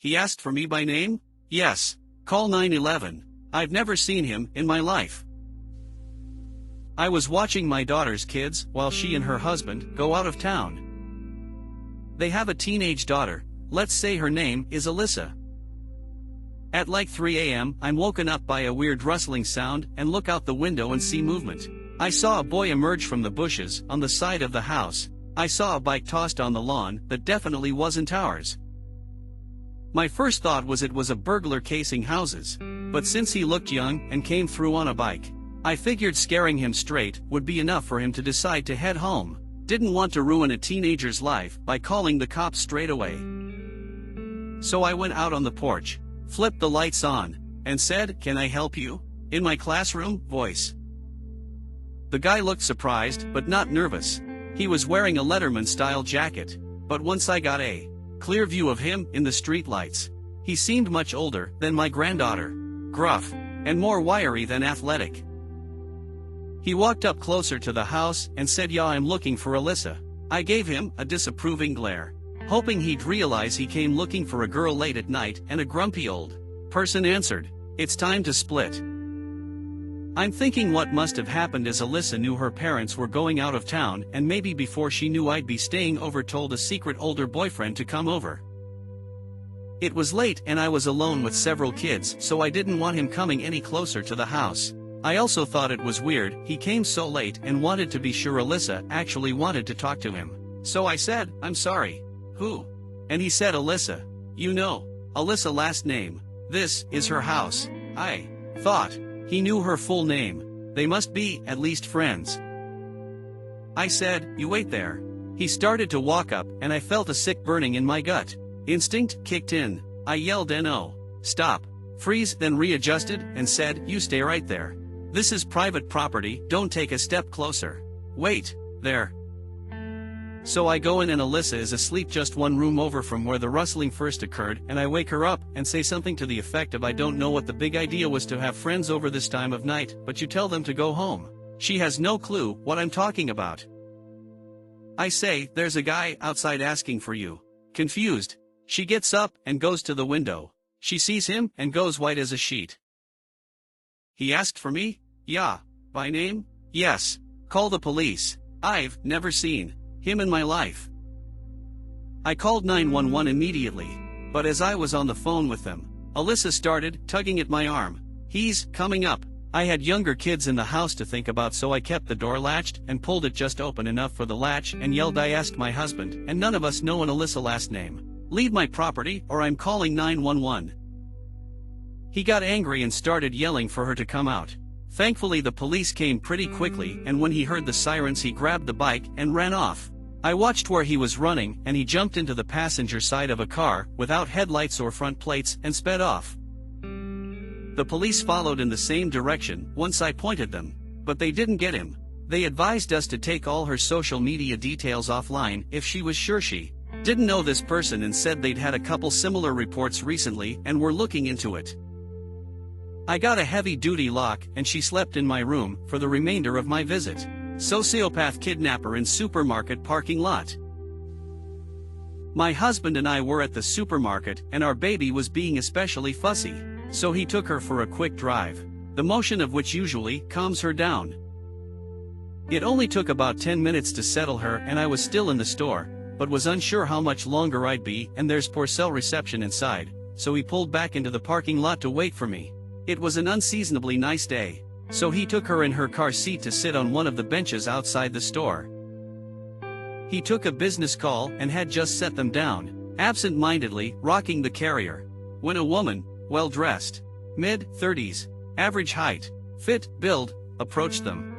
He asked for me by name? Yes. Call 911. I've never seen him in my life. I was watching my daughter's kids while she and her husband go out of town. They have a teenage daughter, let's say her name is Alyssa. At like 3 a.m. I'm woken up by a weird rustling sound and look out the window and see movement. I saw a boy emerge from the bushes on the side of the house. I saw a bike tossed on the lawn that definitely wasn't ours. My first thought was it was a burglar casing houses, but since he looked young and came through on a bike, I figured scaring him straight would be enough for him to decide to head home. Didn't want to ruin a teenager's life by calling the cops straight away. So I went out on the porch, flipped the lights on, and said, "Can I help you?" in my classroom voice. The guy looked surprised but not nervous. He was wearing a Letterman-style jacket, but once I got a clear view of him in the streetlights, he seemed much older than my granddaughter, gruff, and more wiry than athletic. He walked up closer to the house and said, "Yeah, I'm looking for Alyssa." I gave him a disapproving glare, hoping he'd realize he came looking for a girl late at night, and a grumpy old person answered, "It's time to split." I'm thinking what must have happened is Alyssa knew her parents were going out of town, and maybe before she knew I'd be staying over told a secret older boyfriend to come over. It was late and I was alone with several kids, so I didn't want him coming any closer to the house. I also thought it was weird he came so late and wanted to be sure Alyssa actually wanted to talk to him. So I said, "I'm sorry. Who?" And he said, "Alyssa. You know, Alyssa last name. This is her house." I thought he knew her full name. They must be at least friends. I said, "You wait there." He started to walk up and I felt a sick burning in my gut. Instinct kicked in. I yelled, "No. Stop. Freeze," then readjusted and said, "You stay right there. This is private property, don't take a step closer. Wait, there." So I go in and Alyssa is asleep just one room over from where the rustling first occurred, and I wake her up and say something to the effect of, "I don't know what the big idea was to have friends over this time of night, but you tell them to go home." She has no clue what I'm talking about. I say, "There's a guy outside asking for you." Confused, she gets up and goes to the window. She sees him and goes white as a sheet. "He asked for me?" "Yeah." "By name?" "Yes." "Call the police. I've never seen him in my life." I called 911 immediately, but as I was on the phone with them, Alyssa started tugging at my arm. "He's coming up." I had younger kids in the house to think about, so I kept the door latched and pulled it just open enough for the latch and yelled, "I asked my husband, and none of us know an Alyssa last name. Leave my property or I'm calling 911. He got angry and started yelling for her to come out. Thankfully the police came pretty quickly, and when he heard the sirens he grabbed the bike and ran off. I watched where he was running and he jumped into the passenger side of a car without headlights or front plates and sped off. The police followed in the same direction once I pointed them, but they didn't get him. They advised us to take all her social media details offline if she was sure she didn't know this person, and said they'd had a couple similar reports recently and were looking into it. I got a heavy-duty lock and she slept in my room for the remainder of my visit. Sociopath kidnapper in supermarket parking lot. My husband and I were at the supermarket and our baby was being especially fussy, so he took her for a quick drive, the motion of which usually calms her down. It only took about 10 minutes to settle her and I was still in the store, but was unsure how much longer I'd be, and there's poor cell reception inside, so he pulled back into the parking lot to wait for me. It was an unseasonably nice day, so he took her in her car seat to sit on one of the benches outside the store. He took a business call and had just set them down, absent-mindedly rocking the carrier, when a woman, well-dressed, mid-30s, average height, fit build, approached them.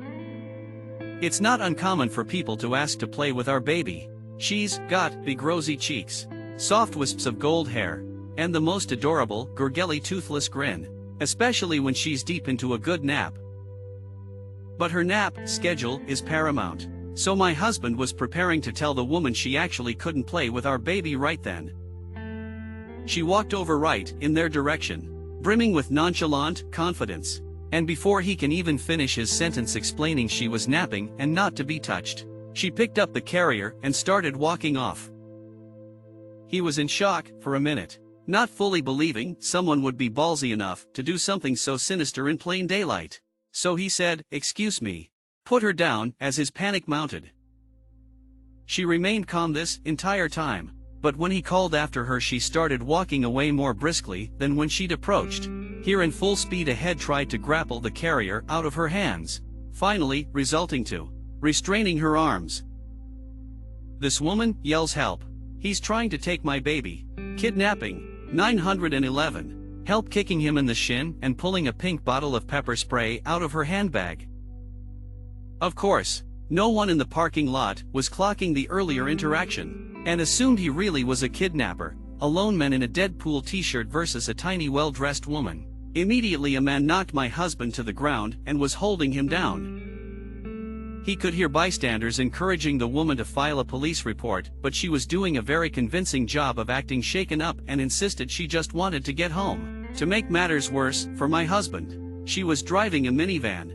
It's not uncommon for people to ask to play with our baby. She's got big rosy cheeks, soft wisps of gold hair, and the most adorable, gurgly toothless grin, especially when she's deep into a good nap. But her nap schedule is paramount, so my husband was preparing to tell the woman she actually couldn't play with our baby right then. She walked over right in their direction, brimming with nonchalant confidence, and before he can even finish his sentence explaining she was napping and not to be touched, she picked up the carrier and started walking off. He was in shock for a minute. not fully believing someone would be ballsy enough to do something so sinister in plain daylight. So he said, "Excuse me." Put her down as his panic mounted. She remained calm this entire time, but when he called after her she started walking away more briskly than when she'd approached. Here in full speed ahead tried to grapple the carrier out of her hands, finally resulting to restraining her arms. This woman yells help. "He's trying to take my baby." Kidnapping. 911. Help kicking him in the shin and pulling a pink bottle of pepper spray out of her handbag. Of course, no one in the parking lot was clocking the earlier interaction, and assumed he really was a kidnapper, a lone man in a Deadpool t-shirt versus a tiny well-dressed woman. Immediately a man knocked my husband to the ground and was holding him down. He could hear bystanders encouraging the woman to file a police report, but she was doing a very convincing job of acting shaken up and insisted she just wanted to get home. To make matters worse, for my husband, she was driving a minivan.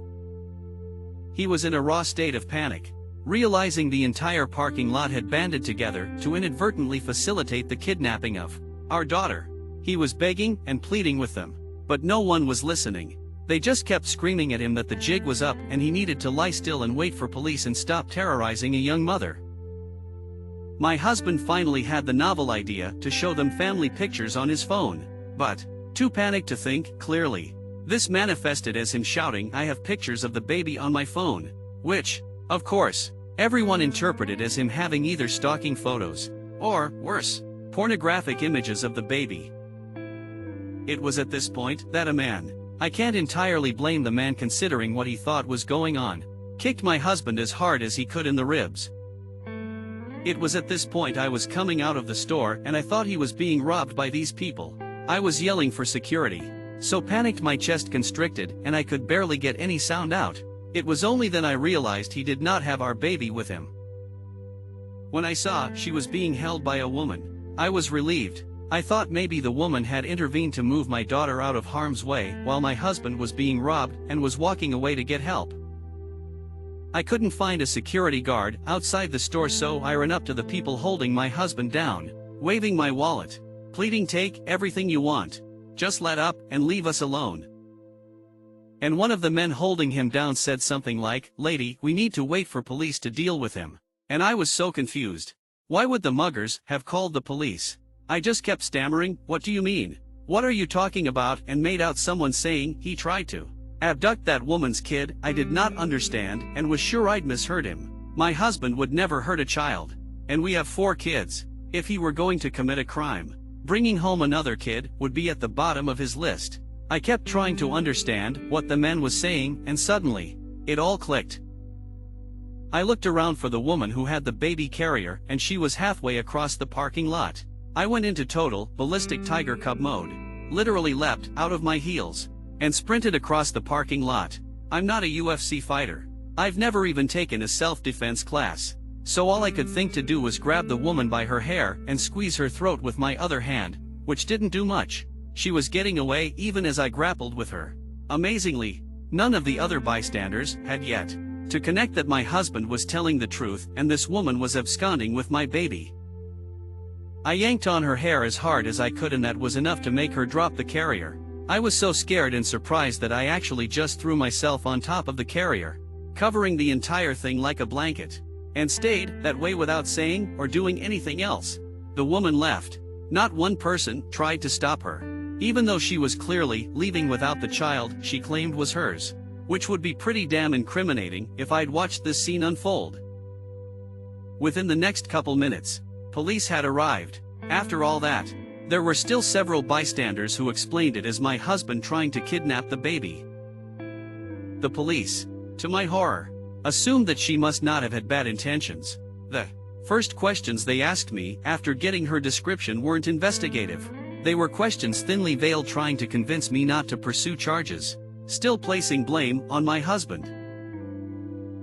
He was in a raw state of panic, realizing the entire parking lot had banded together to inadvertently facilitate the kidnapping of our daughter. He was begging and pleading with them, but no one was listening. They just kept screaming at him that the jig was up and he needed to lie still and wait for police and stop terrorizing a young mother. My husband finally had the novel idea to show them family pictures on his phone, but too panicked to think clearly. This manifested as him shouting, "I have pictures of the baby on my phone," which, of course, everyone interpreted as him having either stalking photos, or, worse, pornographic images of the baby. It was at this point that a man, I can't entirely blame the man considering what he thought was going on, kicked my husband as hard as he could in the ribs. It was at this point I was coming out of the store and I thought he was being robbed by these people. I was yelling for security, so panicked my chest constricted and I could barely get any sound out. It was only then I realized he did not have our baby with him. When I saw she was being held by a woman, I was relieved. I thought maybe the woman had intervened to move my daughter out of harm's way while my husband was being robbed and was walking away to get help. I couldn't find a security guard outside the store, so I ran up to the people holding my husband down, waving my wallet, pleading, "Take everything you want. Just let up and leave us alone." And one of the men holding him down said something like, "Lady, we need to wait for police to deal with him." And I was so confused. Why would the muggers have called the police? I just kept stammering, "What do you mean? What are you talking about?" and made out someone saying he tried to abduct that woman's kid. I did not understand and was sure I'd misheard him. My husband would never hurt a child, and we have 4 kids. If he were going to commit a crime, bringing home another kid would be at the bottom of his list. I kept trying to understand what the man was saying, and suddenly, it all clicked. I looked around for the woman who had the baby carrier, and she was halfway across the parking lot. I went into total ballistic tiger cub mode, literally leapt out of my heels, and sprinted across the parking lot. I'm not a UFC fighter. I've never even taken a self-defense class, so all I could think to do was grab the woman by her hair and squeeze her throat with my other hand, which didn't do much. She was getting away even as I grappled with her. Amazingly, none of the other bystanders had yet to connect that my husband was telling the truth and this woman was absconding with my baby. I yanked on her hair as hard as I could and that was enough to make her drop the carrier. I was so scared and surprised that I actually just threw myself on top of the carrier, covering the entire thing like a blanket, and stayed that way without saying or doing anything else. The woman left. Not one person tried to stop her, even though she was clearly leaving without the child she claimed was hers, which would be pretty damn incriminating if I'd watched this scene unfold. Within the next couple minutes, police had arrived. After all that, there were still several bystanders who explained it as my husband trying to kidnap the baby. The police, to my horror, assumed that she must not have had bad intentions. The first questions they asked me after getting her description weren't investigative. They were questions thinly veiled, trying to convince me not to pursue charges, still placing blame on my husband.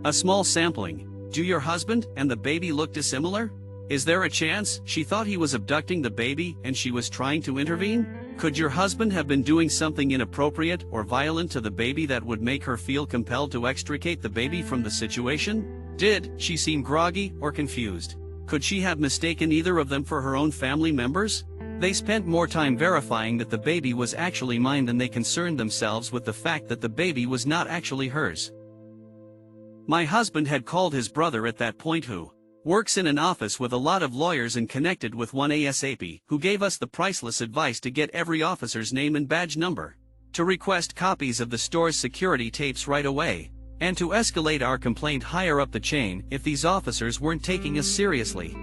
A small sampling. Do your husband and the baby look dissimilar? Is there a chance she thought he was abducting the baby and she was trying to intervene? Could your husband have been doing something inappropriate or violent to the baby that would make her feel compelled to extricate the baby from the situation? Did she seem groggy or confused? Could she have mistaken either of them for her own family members? They spent more time verifying that the baby was actually mine than they concerned themselves with the fact that the baby was not actually hers. My husband had called his brother at that point, who works in an office with a lot of lawyers and connected with one ASAP, who gave us the priceless advice to get every officer's name and badge number, to request copies of the store's security tapes right away, and to escalate our complaint higher up the chain if these officers weren't taking us seriously.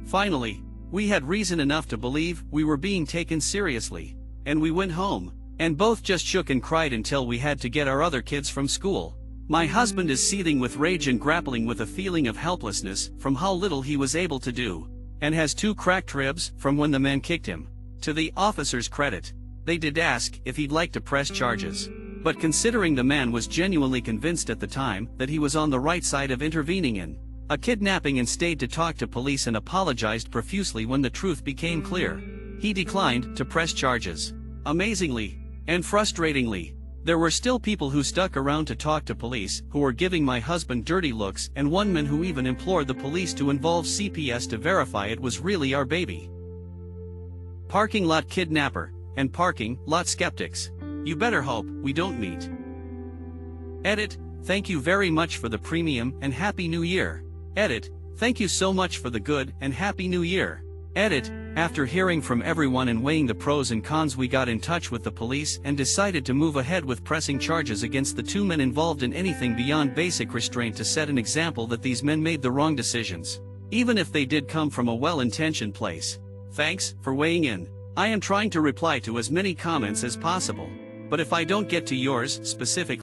Finally, we had reason enough to believe we were being taken seriously, and we went home, and both just shook and cried until we had to get our other kids from school. My husband is seething with rage and grappling with a feeling of helplessness from how little he was able to do, and has 2 cracked ribs from when the men kicked him. To the officer's credit, they did ask if he'd like to press charges, but considering the man was genuinely convinced at the time that he was on the right side of intervening in a kidnapping and stayed to talk to police and apologized profusely when the truth became clear, he declined to press charges. Amazingly, and frustratingly, there were still people who stuck around to talk to police, who were giving my husband dirty looks, and one man who even implored the police to involve CPS to verify it was really our baby. Parking lot kidnapper, and parking lot skeptics. You better hope we don't meet. Edit, thank you very much for the premium and Happy New Year. Edit, thank you so much for the good and Happy New Year. Edit, after hearing from everyone and weighing the pros and cons, we got in touch with the police and decided to move ahead with pressing charges against the 2 men involved in anything beyond basic restraint to set an example that these men made the wrong decisions, even if they did come from a well-intentioned place. Thanks for weighing in. I am trying to reply to as many comments as possible, but if I don't get to yours specifically,